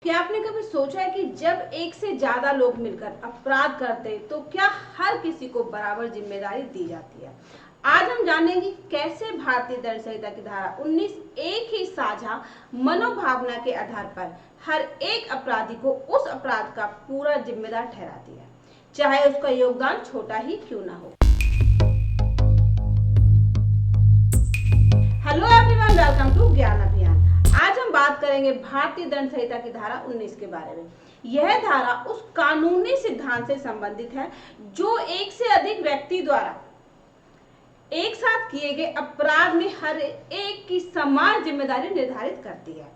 क्या आपने कभी सोचा है कि जब एक से ज्यादा लोग मिलकर अपराध करते हैं तो क्या हर किसी को बराबर जिम्मेदारी दी जाती है। आज हम जानेंगे कैसे भारतीय दंड संहिता की धारा 19 एक ही साझा मनोभावना के आधार पर हर एक अपराधी को उस अपराध का पूरा जिम्मेदार ठहराती है, चाहे उसका योगदान छोटा ही क्यों ना हो। हेलो एवरीवन, वेलकम टू ज्ञान अभियान। आज हम बात करेंगे भारतीय दंड संहिता की धारा 19 के बारे में। यह धारा उस कानूनी सिद्धांत से संबंधित है जो एक से अधिक व्यक्ति द्वारा एक साथ किए गए अपराध में हर एक की समान जिम्मेदारी निर्धारित करती है।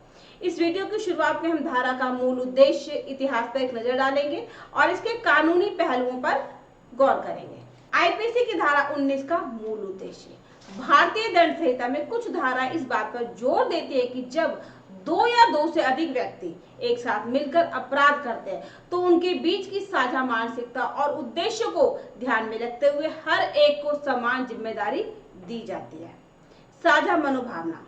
इस वीडियो की शुरुआत में हम धारा का मूल उद्देश्य, इतिहास पर एक नजर डालेंगे और इसके कानूनी पहलुओं पर गौर करेंगे। आईपीसी की धारा 19 का मूल उद्देश्य। भारतीय दंड संहिता में कुछ धारा इस बात पर जोर देती है कि जब दो या दो से अधिक व्यक्ति एक साथ मिलकर अपराध करते हैं तो उनके बीच की साझा मानसिकता और उद्देश्य को ध्यान में रखते हुए हर एक को समान जिम्मेदारी दी जाती है। साझा मनोभावना।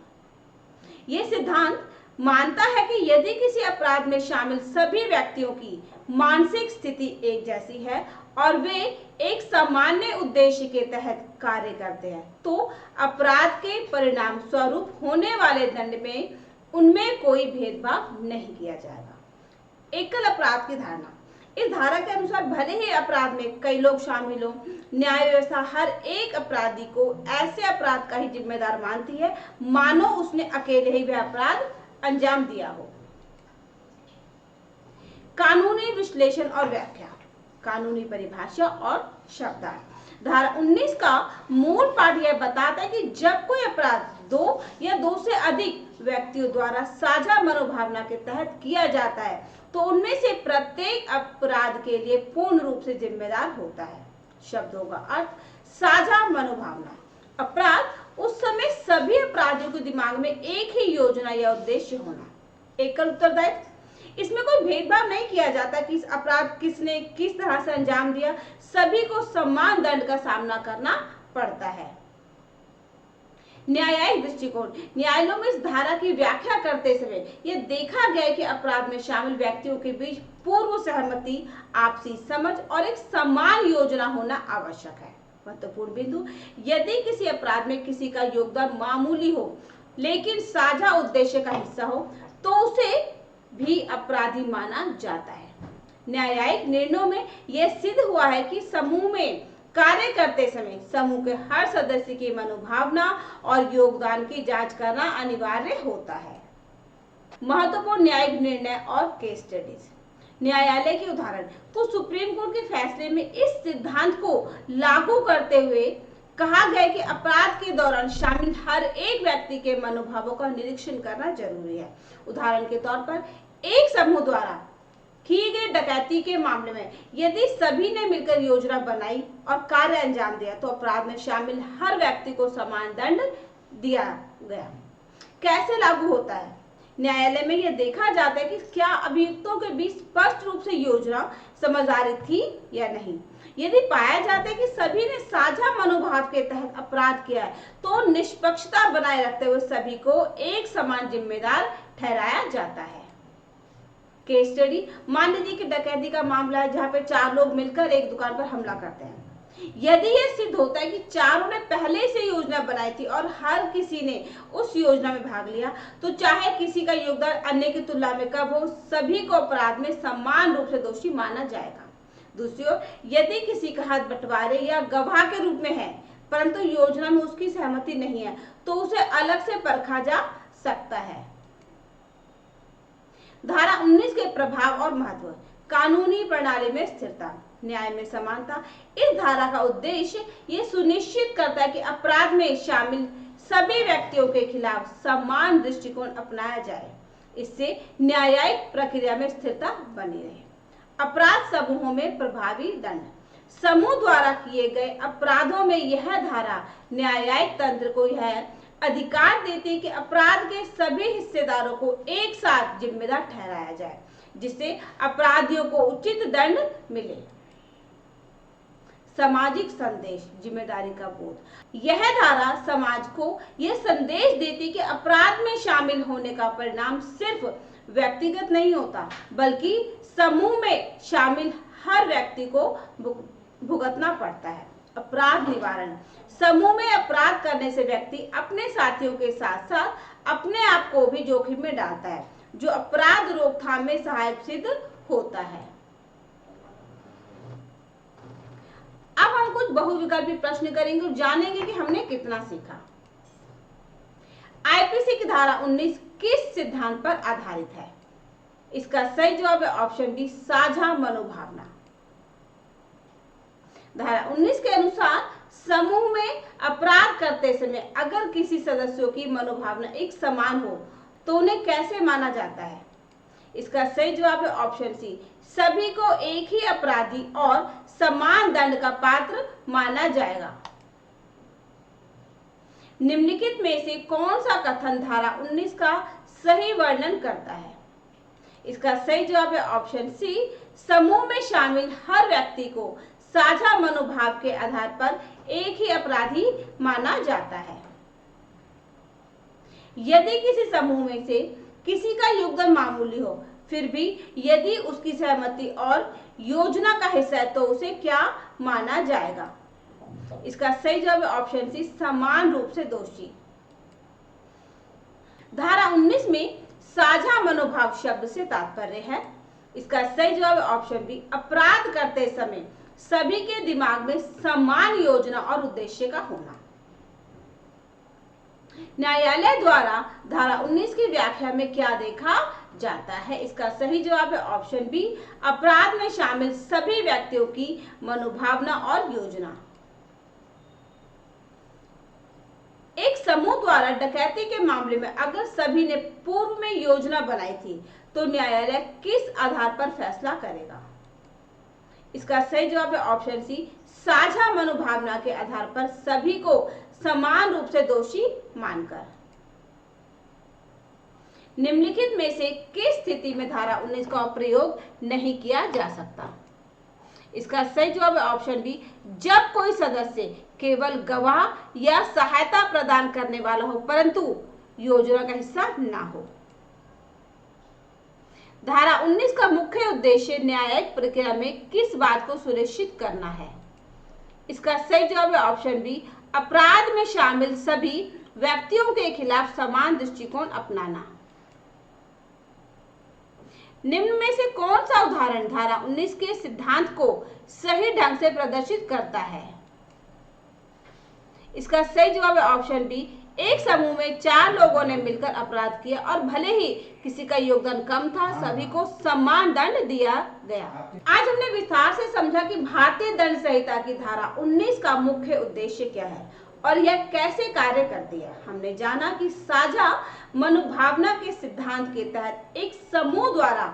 यह सिद्धांत मानता है कि यदि किसी अपराध में शामिल सभी व्यक्तियों की मानसिक स्थिति एक जैसी है और वे एक सामान्य उद्देश्य के तहत कार्य करते हैं तो अपराध के परिणाम स्वरूप होने वाले दंड में उनमें कोई भेदभाव नहीं किया जाएगा। एकल अपराध की धारणा। इस धारा के अनुसार भले ही अपराध में कई लोग शामिल हों, न्याय व्यवस्था हर एक अपराधी को ऐसे अपराध का ही जिम्मेदार मानती है मानो उसने अकेले ही वह अपराध अंजाम दिया हो। कानूनी विश्लेषण और व्याख्या। कानूनी परिभाषा और शब्दार्थ। धारा 19 का मूल पाठ यह बताता है कि जब कोई अपराध दो या दो से अधिक व्यक्तियों द्वारा साझा मनोभावना के तहत किया जाता है तो उनमें से प्रत्येक अपराध के लिए पूर्ण रूप से जिम्मेदार होता है। शब्दों का अर्थ। साझा मनोभावना। अपराध उस समय सभी अपराधियों के दिमाग में एक ही योजना या उद्देश्य होना। एकल उत्तरदायित्व। इसमें कोई भेदभाव नहीं किया जाता कि इस अपराध किसने किस तरह से अंजाम दिया, सभी को समान दंड का सामना करना पड़ता है। न्यायिक दृष्टिकोण। न्यायालयों में इस धारा की व्याख्या करते समय यह देखा गया कि अपराध में शामिल व्यक्तियों के बीच पूर्व सहमति, आपसी समझ और एक समान योजना होना आवश्यक है। महत्वपूर्ण बिंदु। यदि किसी अपराध में किसी का योगदान मामूली हो लेकिन साझा उद्देश्य का हिस्सा हो तो उसे भी अपराधी माना जाता है। न्यायिक निर्णयों में यह सिद्ध हुआ है कि समूह में कार्य करते समय समूह के हर सदस्य की मनोभावना और योगदान की जांच करना अनिवार्य होता है। महत्वपूर्ण न्यायिक निर्णय और केस स्टडीज। न्यायालय के उदाहरण। कुछ सुप्रीम कोर्ट के फैसले में इस सिद्धांत को लागू करते हुए कहा गया कि अपराध के दौरान शामिल हर एक व्यक्ति के मनोभावों का निरीक्षण करना जरूरी है। उदाहरण के तौर पर एक समूह द्वारा की गई डकैती के मामले में यदि सभी ने मिलकर योजना बनाई और कार्य अंजाम दिया तो अपराध में शामिल हर व्यक्ति को समान दंड दिया गया। कैसे लागू होता है? न्यायालय में यह देखा जाता है कि क्या अभियुक्तों के बीच स्पष्ट रूप से योजना समझदारी थी या नहीं। यदि पाया जाता है कि सभी ने साझा मनोभाव के तहत अपराध किया है तो निष्पक्षता बनाए रखते हुए सभी को एक समान जिम्मेदार ठहराया जाता है। Case study. मान लीजिए कि डकैती का मामला है जहां पे 4 लोग मिलकर एक दुकान पर हमला करते हैं। यदि यह सिद्ध होता है कि चारों ने पहले से योजना बनाई थी और हर किसी ने उस योजना में भाग लिया तो चाहे किसी का योगदान अन्य की तुलना में कम हो, सभी को अपराध में समान रूप से दोषी माना जाएगा। दूसरी ओर यदि किसी का हाथ बंटवारे या गवाह के रूप में है परंतु योजना में उसकी सहमति नहीं है तो उसे अलग से परखा जा सकता है। धारा 19 के प्रभाव और महत्व। कानूनी प्रणाली में स्थिरता, न्याय में समानता। इस धारा का उद्देश्य ये सुनिश्चित करता है कि अपराध में शामिल सभी व्यक्तियों के खिलाफ समान दृष्टिकोण अपनाया जाए। इससे न्यायिक प्रक्रिया में स्थिरता बनी रहे। अपराध समूहों में प्रभावी दंड। समूह द्वारा किए गए अपराधों में यह धारा न्यायिक तंत्र को यह अधिकार देती है कि अपराध के सभी हिस्सेदारों को एक साथ जिम्मेदार ठहराया जाए जिससे अपराधियों को उचित दंड मिले। सामाजिक संदेश, जिम्मेदारी का बोध। यह धारा समाज को यह संदेश देती कि अपराध में शामिल होने का परिणाम सिर्फ व्यक्तिगत नहीं होता, बल्कि समूह में शामिल हर व्यक्ति को भुगतना पड़ता है। अपराध निवारण। समूह में अपराध करने से व्यक्ति अपने साथियों के साथ साथ अपने आप को भी जोखिम में डालता है, जो अपराध रोकथाम में सहायक सिद्ध होता है। अब हम कुछ बहुविकल्पी प्रश्न करेंगे और जानेंगे कि हमने कितना सीखा। आईपीसी की धारा 19 किस सिद्धांत पर आधारित है? इसका सही जवाब है ऑप्शन बी, साझा मनोभावना। धारा 19 के अनुसार समूह में अपराध करते समय अगर किसी सदस्यों की मनोभावना एक समान हो तो उन्हें कैसे माना जाता है? इसका सही जवाब है ऑप्शन सी, सभी को एक ही अपराधी और समान दंड का पात्र माना जाएगा। निम्नलिखित में से कौन सा कथन धारा 19 का सही वर्णन करता है? इसका सही जवाब है ऑप्शन सी, समूह में शामिल हर व्यक्ति को साझा मनोभाव के आधार पर एक ही अपराधी माना जाता है। यदि किसी समूह में से किसी का योगदान मामूली हो, फिर भी यदि उसकी सहमति और योजना का हिस्सा है तो उसे क्या माना जाएगा? इसका सही जवाब है ऑप्शन सी, समान रूप से दोषी। धारा 19 में साझा मनोभाव शब्द से तात्पर्य है। इसका सही जवाब है ऑप्शन बी, अपराध करते समय सभी के दिमाग में समान योजना और उद्देश्य का होना। न्यायालय द्वारा धारा 19 की व्याख्या में क्या देखा जाता है? इसका सही जवाब है ऑप्शन बी, अपराध में शामिल सभी व्यक्तियों की मनोभावना और योजना। एक समूह द्वारा डकैती के मामले में अगर सभी ने पूर्व में योजना बनाई थी तो न्यायालय किस आधार पर फैसला करेगा? इसका सही जवाब है ऑप्शन सी, साझा मनोभावना के आधार पर सभी को समान रूप से दोषी मानकर। निम्नलिखित में से किस स्थिति में धारा 19 का प्रयोग नहीं किया जा सकता? इसका सही जवाब है ऑप्शन बी, जब कोई सदस्य केवल गवाह या सहायता प्रदान करने वाला हो परंतु योजना का हिस्सा ना हो। धारा 19 का मुख्य उद्देश्य न्यायिक प्रक्रिया में किस बात को सुनिश्चित करना है? इसका सही जवाब है ऑप्शन बी, अपराध में शामिल सभी व्यक्तियों के खिलाफ समान दृष्टिकोण अपनाना। निम्न में से कौन सा उदाहरण धारा 19 के सिद्धांत को सही ढंग से प्रदर्शित करता है? इसका सही जवाब है ऑप्शन बी, एक समूह में 4 लोगों ने मिलकर अपराध किया और भले ही किसी का योगदान कम था, सभी को समान दंड दिया गया। आज हमने विस्तार से समझा कि भारतीय दंड संहिता की धारा 19 का मुख्य उद्देश्य क्या है और यह कैसे कार्य करती है। हमने जाना कि साझा मनोभावना के सिद्धांत के तहत एक समूह द्वारा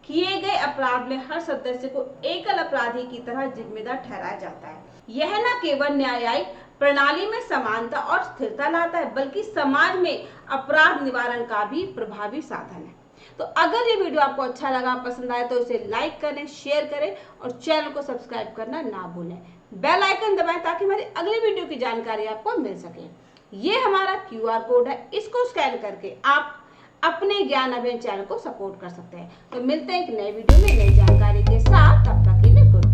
किए गए अपराध में हर सदस्य को एकल अपराधी की तरह जिम्मेदार ठहराया जाता है। यह न केवल न्यायिक प्रणाली में समानता और स्थिरता लाता है बल्कि समाज में अपराध निवारण का भी प्रभावी साधन है। तो अगर ये वीडियो आपको अच्छा लगा, पसंद आए तो इसे लाइक करें, शेयर करें और चैनल को सब्सक्राइब करना ना भूलें। बेल आइकन दबाएं ताकि हमारी अगली वीडियो की जानकारी आपको मिल सके। ये हमारा QR कोड है, इसको स्कैन करके आप अपने ज्ञान अभियान चैनल को सपोर्ट कर सकते हैं। तो मिलते हैं एक नए वीडियो में नई जानकारी के साथ, तब तक के लिए गुड।